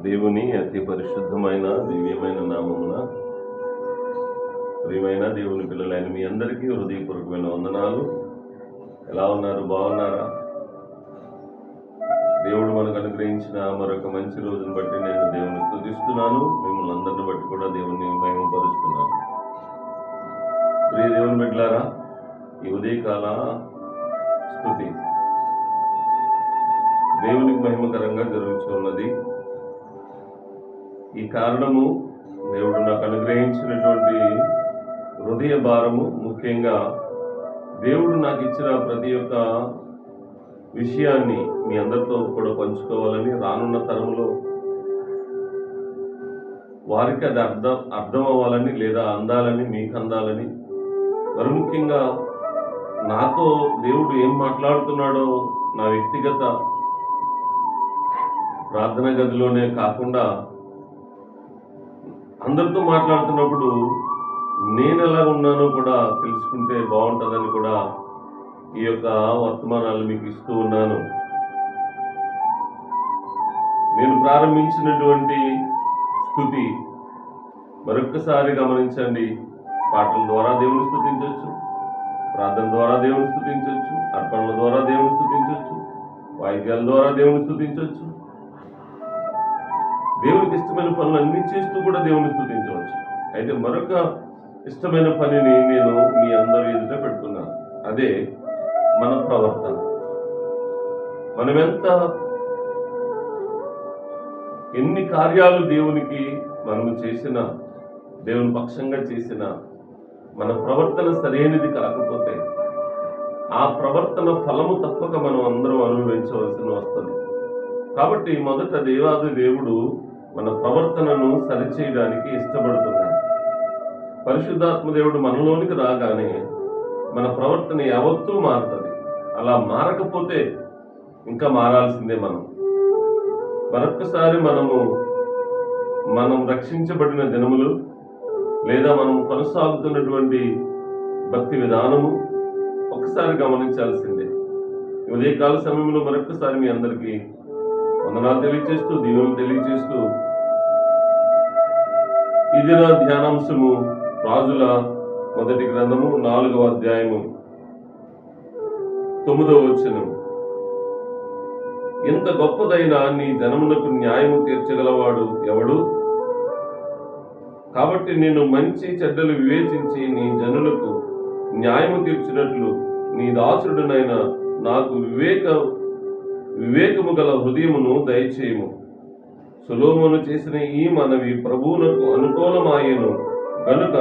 దేవుని అతి పరిశుద్ధమైన దివ్యమైన నామమున ప్రియమైన దేవుని పిల్లలైన మీ అందరికీ హృదయపూర్వకమైన వందనాలు. ఎలా ఉన్నారు? బాగున్నారా? దేవుడు మనకు అనుగ్రహించిన మరొక మంచి రోజును బట్టి నేను దేవుని స్తుతిస్తున్నాను. మిమ్మల్ని అందరిని బట్టి కూడా దేవుని మహిమపరుస్తున్నాను. ప్రియ దేవుని బిడ్డలారా, ఈ ఉదయకాల స్తుతి దేవునికి మహిమకరంగా జరుగుతున్నది. ఈ కారణము దేవుడు నాకు అనుగ్రహించినటువంటి హృదయ భారము, ముఖ్యంగా దేవుడు నాకు ఇచ్చిన ప్రతి ఒక్క విషయాన్ని మీ అందరితో కూడా పంచుకోవాలని, రానున్న తరంలో వారికి అది అర్థం అవ్వాలని, లేదా అందాలని, మీకు అందాలని, మరి ముఖ్యంగా నాతో దేవుడు ఏం మాట్లాడుతున్నాడో నా వ్యక్తిగత ప్రార్థన గదిలోనే కాకుండా అందరితో మాట్లాడుతున్నప్పుడు నేను ఎలా ఉన్నానో కూడా తెలుసుకుంటే బాగుంటుందని కూడా ఈ యొక్క వర్తమానాలు మీకు ఇస్తూ ఉన్నాను. నేను ప్రారంభించినటువంటి స్తుతి మరొక్కసారి గమనించండి. పాటల ద్వారా దేవుని స్తుతించవచ్చు, ప్రార్థన ద్వారా దేవుని స్తుతించవచ్చు, అర్పణల ద్వారా దేవుని స్తుతించవచ్చు, వాయిద్యాల ద్వారా దేవుని స్తుతించవచ్చు, దేవునికి ఇష్టమైన పనులు అన్ని చేస్తూ కూడా దేవుని స్తుతించవచ్చు. అయితే మరొక ఇష్టమైన పనిని నేను మీ అందరి ఎదుట పెడుతున్నాను. అదే మన ప్రవర్తన. మనమెంత ఎన్ని కార్యాలు దేవునికి మనము చేసినా, దేవుని పక్షంగా చేసినా, మన ప్రవర్తన సరైనది కాకపోతే ఆ ప్రవర్తన ఫలము తప్పక మనం అందరం అనుభవించవలసి వస్తుంది. కాబట్టి మొదట దేవాది దేవుడు మన ప్రవర్తనను సరిచేయడానికి ఇష్టపడుతున్నాడు. పరిశుద్ధాత్మ దేవుడు మనలోనికి రాగానే మన ప్రవర్తన యావత్తూ మారుతుంది. అలా మారకపోతే ఇంకా మారాల్సిందే. మరొక్కసారి మనం రక్షించబడిన దినములు, లేదా మనం కొనసాగుతున్నటువంటి భక్తి విధానము ఒక్కసారి గమనించాల్సిందే. ఉదయకాల సమయంలో మరొక్కసారి మీ అందరికీ వందనాలు తెలియజేస్తూ, దీవులు తెలియజేస్తూ, ఈ దిన ధ్యానాంశము రాజుల మొదటి గ్రంథము 4వ అధ్యాయము 9వ వచనం. ఎంత గొప్పదైన నీ జనమునకు న్యాయము తీర్చగలవాడు ఎవడు? కాబట్టి నేను మంచి చెడ్డలు వివేచించి నీ జనులకు న్యాయము తీర్చినట్లు నీ దాసుడునైన నాకు వివేకము గల హృదయమును దయచేయము. సొలొమోను చేసిన ఈ మనవి ప్రభువునకు అనుకూలమాయెను గనుక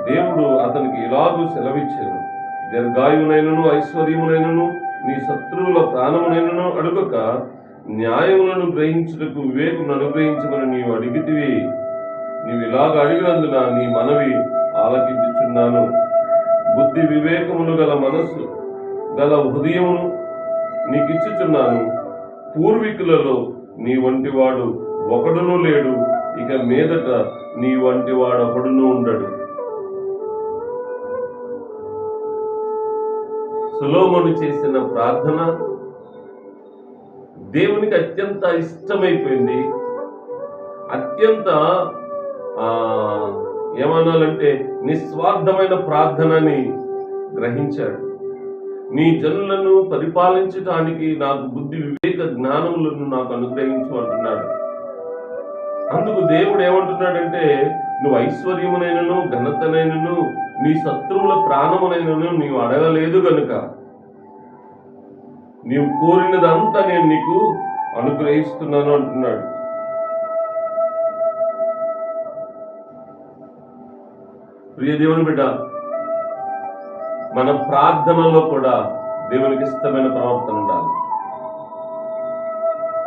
దేవుడు అతనికి ఇలాగూ సెలవిచ్చెను, దీర్ఘాయువునైనను ఐశ్వర్యమునైనను నీ శత్రువుల ప్రాణమునైనను అడుగక న్యాయములను గ్రహించుటకు వివేకమును అనుగ్రహించమని నీవు అడిగితివి. నీవు ఇలాగ అడిగినందున నీ మనవి ఆలకించుచున్నాను. బుద్ధి వివేకములు గల మనస్సు గల హృదయమును నీకిచ్చుచున్నాను. పూర్వీకులలో నీ వంటివాడు ఒకడునూ లేడు, ఇక మీదట నీ వంటి వాడు ఒకడునూ ఉండడు. సొలొమోను చేసిన ప్రార్థన దేవునికి అత్యంత ఇష్టమైపోయింది. అత్యంత ఏమనాలంటే నిస్వార్థమైన ప్రార్థనని గ్రహించాడు. నీ జనులను పరిపాలించటానికి నాకు బుద్ధి వివేక జ్ఞానములను నాకు అనుగ్రహించు అంటున్నాడు. అందుకు దేవుడు ఏమంటున్నాడంటే, నువ్వు ఐశ్వర్యమునైనను ఘనతనైనను నీ శత్రువుల ప్రాణమునైనను నీవు అడగలేదు గనుక నీవు కోరినదంతా నేను నీకు అనుగ్రహిస్తున్నాను అంటున్నాడు. ప్రియ దేవుని బిడ్డ, మన ప్రార్థనలో కూడా దేవునికి ఇష్టమైన ప్రవర్తన ఉండాలి.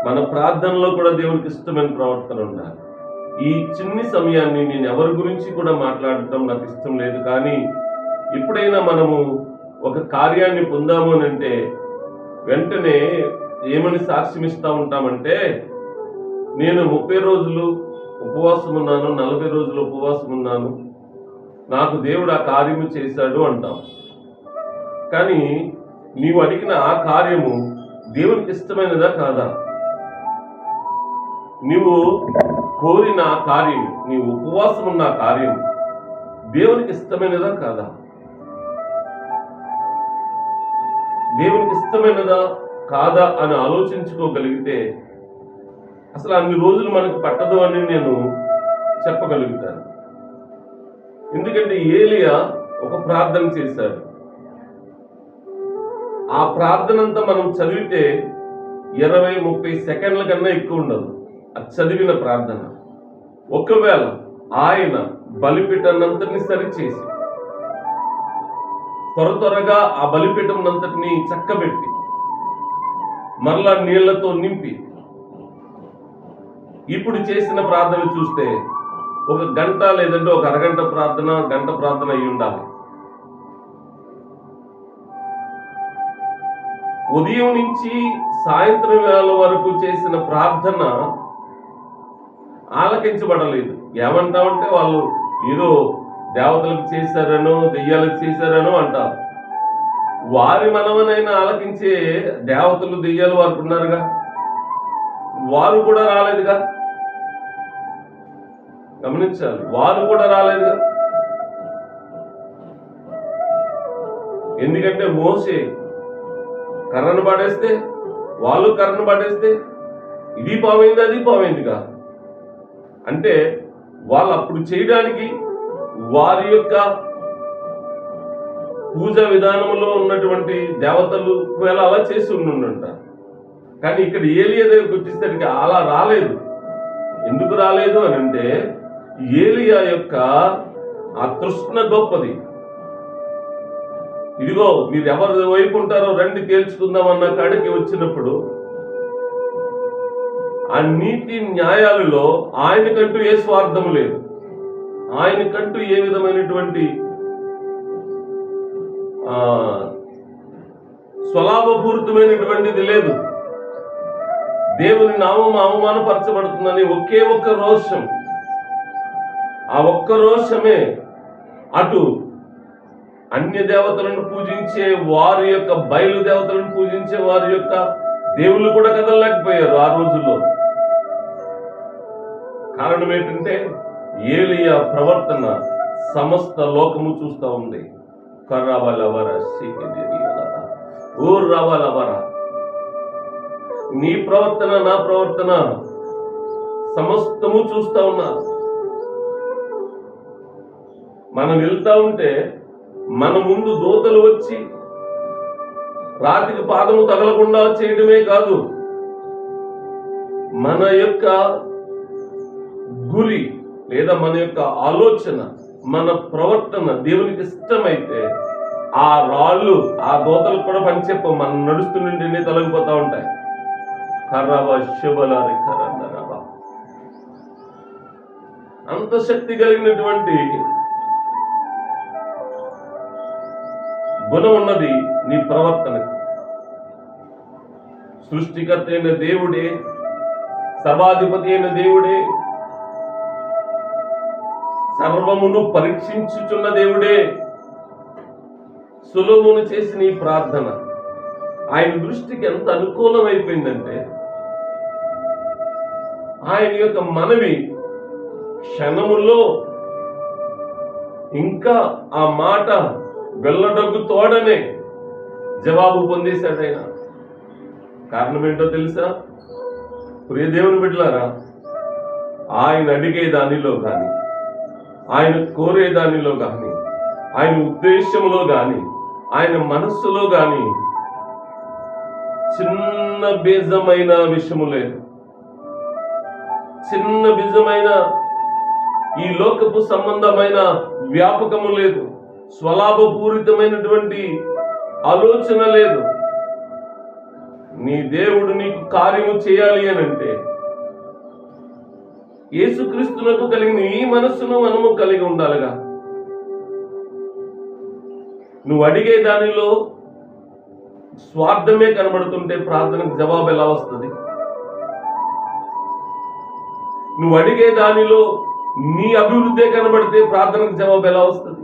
మన ప్రార్థనలో కూడా దేవునికి ఇష్టమైన ప్రవర్తన ఉండాలి. ఈ చిన్ని సమయాన్ని నేను ఎవరి గురించి కూడా మాట్లాడటం నాకు ఇష్టం లేదు, కానీ ఎప్పుడైనా మనము ఒక కార్యాన్ని పొందాము అని అంటే వెంటనే ఏమని సాక్ష్యం ఇస్తూ ఉంటామంటే, నేను 30 రోజులు ఉపవాసం ఉన్నాను, 40 రోజులు ఉపవాసం ఉన్నాను, నాకు దేవుడు ఆ కార్యము చేశాడు అంటాం. కానీ నీవు అడిగిన ఆ కార్యము దేవునికి ఇష్టమైనదా కాదా? నీవు కోరిన ఆ కార్యం, నీవు ఉపవాసం ఉన్న ఆ కార్యం దేవునికి ఇష్టమైనదా కాదా? దేవునికి ఇష్టమైనదా కాదా అని ఆలోచించుకోగలిగితే అసలు అన్ని రోజులు మనకు పట్టదు అని నేను చెప్పగలుగుతాను. ఎందుకంటే ఏలియా ఒక ప్రార్థన చేశాడు. ఆ ప్రార్థన అంతా మనం చదివితే 20-30 సెకండ్ల కన్నా ఎక్కువ ఉండదు ఆ చదివిన ప్రార్థన. ఒకవేళ ఆయన బలిపీఠాన్నంతటిని సరిచేసి త్వరగా ఆ బలిపీఠంనంతటిని చక్కబెట్టి మరలా నీళ్లతో నింపి ఇప్పుడు చేసిన ప్రార్థన చూస్తే 1 గంట లేదంటే 1 అరగంట ప్రార్థన, గంట ప్రార్థన అయి ఉండాలి. ఉదయం నుంచి సాయంత్రం వేళ వరకు చేసిన ప్రార్థన ఆలకించబడలేదు. ఏమంటామంటే వాళ్ళు ఏదో దేవతలకు చేశారనో దెయ్యాలకు చేశారనో అంటారు. వారి మనవనైనా ఆలకించే దేవతలు దెయ్యాలు వారికి ఉన్నారుగా, వారు కూడా రాలేదుగా. గమనించాలి, వారు కూడా రాలేదుగా. ఎందుకంటే మోసే కర్రను పడేస్తే, వాళ్ళు కర్రను పడేస్తే ఇది పామైంది అది పామైందిగా. అంటే వాళ్ళు అప్పుడు చేయడానికి వారి యొక్క పూజా విధానంలో ఉన్నటువంటి దేవతలు ఒకవేళ అలా చేసి ఉండుంట. కానీ ఇక్కడ ఏలియా దగ్గరికి వచ్చేసరికి అలా రాలేదు. ఎందుకు రాలేదు అని అంటే ఏలియా యొక్క ఆ తృష్ణ గొప్పది. ఇదిగో మీరు ఎవరి వైపు ఉంటారో రండి తేల్చుకుందాం అన్న కాడికి వచ్చినప్పుడు ఆ నీతి న్యాయాలలో ఆయనకంటూ ఏ స్వార్థం లేదు, ఆయనకంటూ ఏ విధమైనటువంటి స్వలాభపూరితమైనటువంటిది లేదు. దేవుని నామం అవమానపరచబడుతుందని ఒకే ఒక్క రోషం, ఆ ఒక్క రోషమే అటు అన్య దేవతలను పూజించే వారి యొక్క బయలు దేవతలను పూజించే వారి యొక్క దేవుళ్ళు కూడా కదలలేకపోయారు ఆ రోజుల్లో. కారణం ఏంటంటే ఏలియా ప్రవర్తన సమస్త లోకము చూస్తూ ఉంది. నీ ప్రవర్తన నా ప్రవర్తన సమస్తము చూస్తా ఉన్నారు. మనం వెళ్తా ఉంటే మన ముందు దూతలు వచ్చి రాతికి పాదము తగలకుండా చేయడమే కాదు, మన యొక్క గురి లేదా మన యొక్క ఆలోచన, మన ప్రవర్తన దేవునికి ఇష్టమైతే ఆ రాళ్ళు ఆ దోతలు కూడా పనిచెప్ప మనం నడుస్తుంటేనే తొలగిపోతా ఉంటాయి. అంత శక్తి కలిగినటువంటి గుణం ఉన్నది నీ ప్రవర్తనకు. సృష్టికర్త అయిన దేవుడే, సర్వాధిపతి అయిన దేవుడే, సర్వమును పరీక్షించుచున్న దేవుడే సొలొమోను చేసిన ఈ ప్రార్థన ఆయన దృష్టికి ఎంత అనుకూలమైపోయిందంటే ఆయన యొక్క మనవి క్షణములో ఇంకా ఆ మాట వెళ్ళడగ్గు తోడనే జవాబు పొందేశాడు ఆయన. కారణం ఏంటో తెలుసా? ప్రియ దేవుని బిడ్డలారా, ఆయన అడిగే దానిలో కానీ, ఆయన కోరే దానిలో కానీ, ఆయన ఉద్దేశంలో కానీ, ఆయన మనస్సులో కానీ చిన్న బీజమైన విషయము లేదు. చిన్న బీజమైన ఈ లోకపు సంబంధమైన వ్యాపకము లేదు. స్వలాభపూరితమైనటువంటి ఆలోచన లేదు. నీ దేవుడు నీకు కార్యము చేయాలి అని అంటే యేసుక్రీస్తునకు కలిగిన ఈ మనస్సును మనము కలిగి ఉండాలిగా. నువ్వు అడిగే దానిలో స్వార్థమే కనబడుతుంటే ప్రార్థనకు జవాబు ఎలా వస్తుంది? నువ్వు అడిగే దానిలో నీ అభివృద్ధి కనబడితే ప్రార్థనకు జవాబు ఎలా వస్తుంది?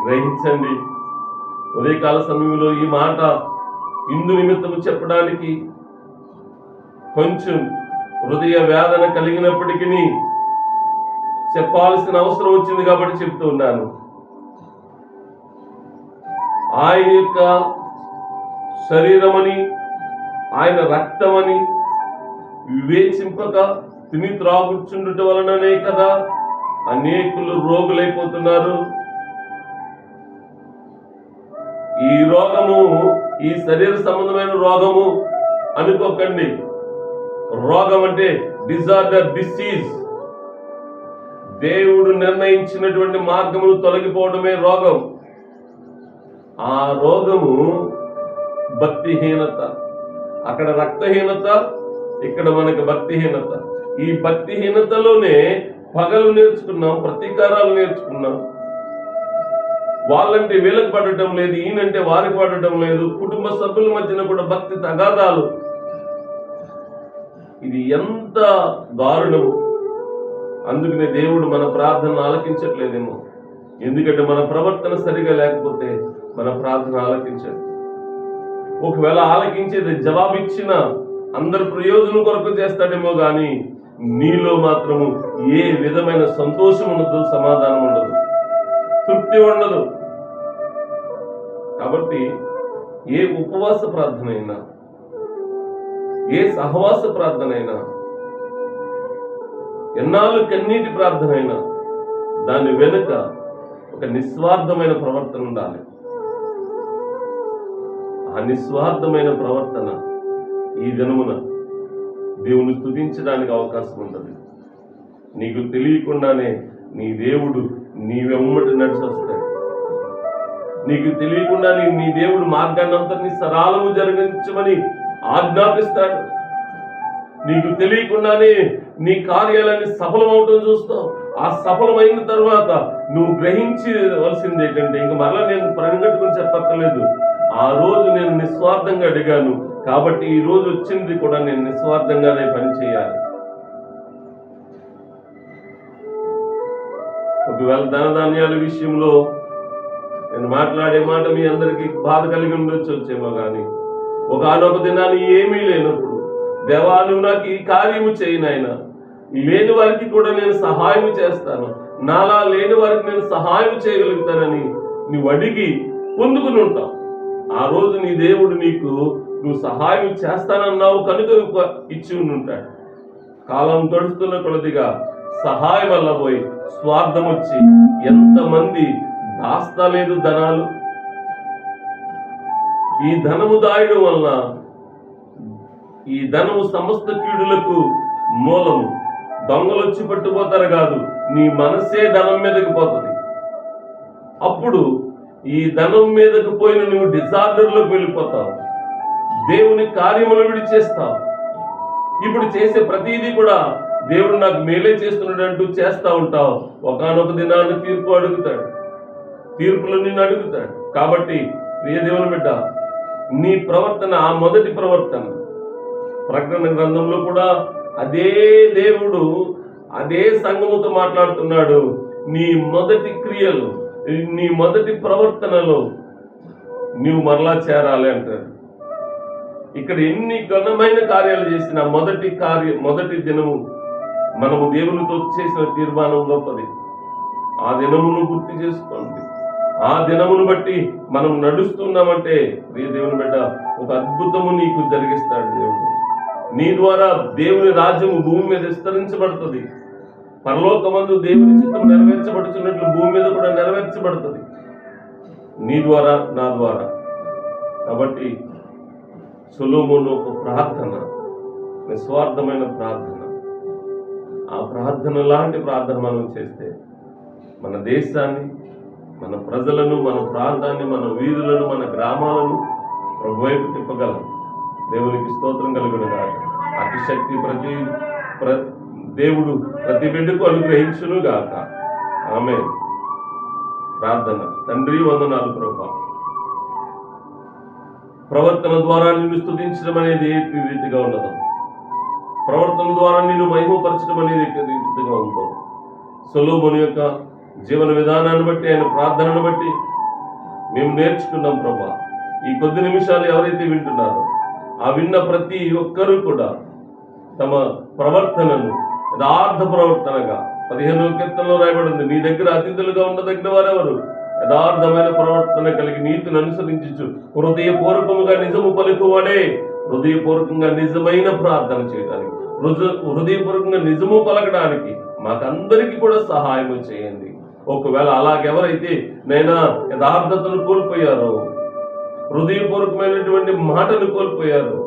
గ్రహించండి. ఉదయకాల సమయంలో ఈ మాట ఇందు నిమిత్తము చెప్పడానికి కొంచెం హృదయ వేదన కలిగినప్పటికీ చెప్పాల్సిన అవసరం వచ్చింది కాబట్టి చెప్తూ ఉన్నాను. ఆయన యొక్క శరీరమని, ఆయన రక్తమని వివేచింపక తిని త్రాగుచుండుట వలననే కదా అనేకులు రోగులైపోతున్నారు. ఈ రోగము, ఈ శరీర సంబంధమైన రోగము అనుకోకండి. రోగం అంటే డిజార్డర్, డిసీజ్. దేవుడు నిర్ణయించినటువంటి మార్గములు తొలగిపోవడమే రోగం. ఆ రోగము భక్తిహీనత. అక్కడ రక్తహీనత, ఇక్కడ మనకి భక్తిహీనత. ఈ భక్తిహీనతలోనే పగలు నేర్చుకున్నాం, ప్రతీకారాలు నేర్చుకున్నాం. వాళ్ళంటే వీళ్ళకి పడటం లేదు, ఈయనంటే వారికి పడటం లేదు. కుటుంబ సభ్యుల మధ్యన కూడా భక్తి తగాదాలు. ఇది ఎంత దారుణము. అందుకనే దేవుడు మన ప్రార్థనలు ఆలకించట్లేదేమో. ఎందుకంటే మన ప్రవర్తన సరిగా లేకపోతే మన ప్రార్థన ఆలకించదు. ఒకవేళ ఆలకించేది జవాబిచ్చిన అందరి ప్రయోజనం కొరకు చేస్తాడేమో కానీ నీలో మాత్రము ఏ విధమైన సంతోషం ఉండదు, సమాధానం ఉండదు, తృప్తి ఉండదు. కాబట్టి ఏ ఉపవాస ప్రార్థన అయినా, ఏ సహవాస ప్రార్థన అయినా, ఎన్నాళ్ళు కన్నీటి ప్రార్థన అయినా దాని వెనుక ఒక నిస్వార్థమైన ప్రవర్తన ఉండాలి. ఆ నిస్వార్థమైన ప్రవర్తన ఈ దినమున దేవుని స్తుతించడానికి అవకాశం ఉంటుంది. నీకు తెలియకుండానే నీ దేవుడు నీ వెంబడి నడిచి వస్తాడు. నీకు తెలియకుండా నీ దేవుడు మార్గాన్ని అంతటినీ సరళము జరిగించమని ఆజ్ఞాపిస్తాడు. నీకు తెలియకుండానే నీ కార్యాలన్నీ సఫలమవటం చూస్తావు. ఆ సఫలమైన తర్వాత నువ్వు గ్రహించవలసింది ఏంటంటే, ఇంక మరలా నేను పరిగెట్టుకుని చెప్పక్కర్లేదు. ఆ రోజు నేను నిస్వార్థంగా అడిగాను కాబట్టి ఈ రోజు వచ్చింది కూడా నేను నిస్వార్థంగానే పని చేయాలి. ఒకవేళ ధనధాన్యాల విషయంలో నేను మాట్లాడే మాట మీ అందరికీ బాధ కలిగి ఉండొచ్చేమో కానీ, ఒకనొక దినాన్ని ఏమీ లేనప్పుడు దేవా నువ్వు నాకు ఈ కార్యము చేయనైనా, లేని వారికి కూడా నేను సహాయం చేస్తాను, నాలా లేని వారికి నేను సహాయం చేయగలుగుతానని నువ్వు అడిగి పొందుకుని ఉంటావు. ఆ రోజు నీ దేవుడు నువ్వు సహాయం చేస్తానన్నావు కనుక ఇచ్చి ఉంటాడు. కాలం గడుస్తున్న కొలదిగా సహాయం వల్ల పోయి స్వార్థం వచ్చి ఎంతమంది దాస్తలేదు ధనాలు. ఈ ధనము దాయడం వలన ఈ ధనము సమస్త కీడులకు మూలము. దొంగలు వచ్చి పట్టుపోతారు కాదు, నీ మనసే ధనం మీదకి పోతుంది. అప్పుడు ఈ ధనం మీదకి పోయిన నువ్వు డిజార్డర్లోకి వెళ్ళిపోతావు, దేవుని కార్యములు విడిచేస్తావు. ఇప్పుడు చేసే ప్రతిదీ కూడా దేవుడు నాకు మేలే చేస్తున్నాడు అంటూ చేస్తా ఉంటావు. ఒకనొక దినాన్ని తీర్పులో నిన్ను అడుగుతాడు. కాబట్టి ప్రియ దేవుని బిడ్డ, నీ ప్రవర్తన, ఆ మొదటి ప్రవర్తన ప్రకటన గ్రంథంలో కూడా అదే దేవుడు అదే సంఘముతో మాట్లాడుతున్నాడు. నీ మొదటి క్రియలు, నీ మొదటి ప్రవర్తనలో నీవు మరలా చేరాలి అంటాడు. ఇక్కడ ఎన్ని ఘనమైన కార్యాలు చేసిన మొదటి దినము మనము దేవునితో చేసిన తీర్మానం గొప్పది. ఆ దినమును గుర్తు చేసుకోండి. ఆ దినమును బట్టి మనం నడుస్తున్నామంటే ప్రియ దేవుని బిడ్డ, ఒక అద్భుతము నీకు జరిగిస్తాడు దేవుడు. నీ ద్వారా దేవుని రాజ్యము భూమి మీద విస్తరించబడుతుంది. పరలోకమందు దేవుని చిత్తం నెరవేర్చబడుతున్నట్లు భూమి మీద కూడా నెరవేర్చబడుతుంది నీ ద్వారా, నా ద్వారా. కాబట్టి సొలొమోను ఒక ప్రార్థన, నిస్వార్థమైన ప్రార్థన. ఆ ప్రార్థన లాంటి ప్రార్థన మనం చేస్తే మన దేశాన్ని, మన ప్రజలను, మన ప్రాంతాన్ని, మన వీధులను, మన గ్రామాలను ప్రభు వైపు తిప్పగలం. దేవునికి స్తోత్రం కలుగునుగాక. అతి శక్తి దేవుడు ప్రతి బిడ్డకు అనుగ్రహించును గాక. ఆమేన్. ప్రార్థన. తండ్రి వందనాలు ప్రభా, ప్రవర్తన ద్వారా నిన్ను స్తుతించడం అనేది ఏ రీతిగా ఉన్నదో, ప్రవర్తన ద్వారా నిన్ను మహిమపరచడం అనేది ఏ రీతిగా ఉందో, సొలొమోను యొక్క జీవన విధానాన్ని బట్టి, ఆయన ప్రార్థనను బట్టి మేము నేర్చుకున్నాం ప్రభా. ఈ కొద్ది నిమిషాలు ఎవరైతే వింటున్నారో ఆ విన్న ప్రతి ఒక్కరూ కూడా తమ ప్రవర్తనను యథార్థ ప్రవర్తనగా 15వ కీర్తనలో రాయబడింది, నీ దగ్గర అతిథులుగా ఉండదగిన వారెవరు? యథార్థమైన ప్రవర్తన కలిగి నీతిని అనుసరించు హృదయపూర్వకముగా నిజము పలుకువాడే. హృదయపూర్వకంగా నిజమైన ప్రార్థన చేయడానికి, హృదయపూర్వకంగా నిజము పలకడానికి మాకందరికీ కూడా సహాయం చేయండి. ఒకవేళ అలాగెవరైతే నైనా యథార్థతను కోల్పోయారో, హృదయపూర్వకమైనటువంటి మాటను కోల్పోయారో,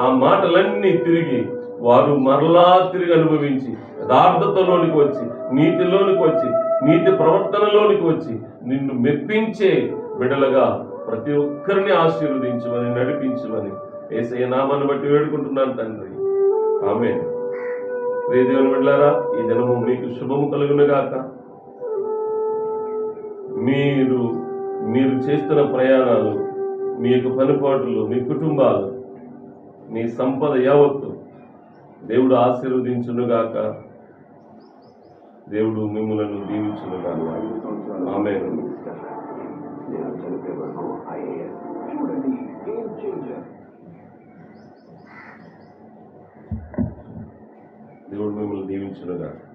ఆ మాటలన్నీ తిరిగి వారు మరలా తిరిగి అనుభవించి యథార్థతలోనికి వచ్చి, నీతిలోనికి వచ్చి, నీతి ప్రవర్తనలోనికి వచ్చి నిన్ను మెప్పించే బిడ్డలుగా ప్రతి ఒక్కరిని ఆశీర్వదించమని, నడిపించమని యేసయ్య నామాన్ని బట్టి వేడుకుంటున్నాను తండ్రి. ఆమేన్. ప్రియ దేవుని బిడ్డలారా, ఈ దినము మీకు శుభము కలుగునుగాక. మీరు చేస్తున్న ప్రయాణాలు, మీ యొక్క పనిపాట్లు, మీ కుటుంబాలు, మీ సంపద యావత్తు దేవుడు ఆశీర్వదించునుగాక. దేవుడు మిమ్ములను దీవించునుగాక. ఆమేన్. దేవుడు మిమ్మల్ని దీవించునుగాక.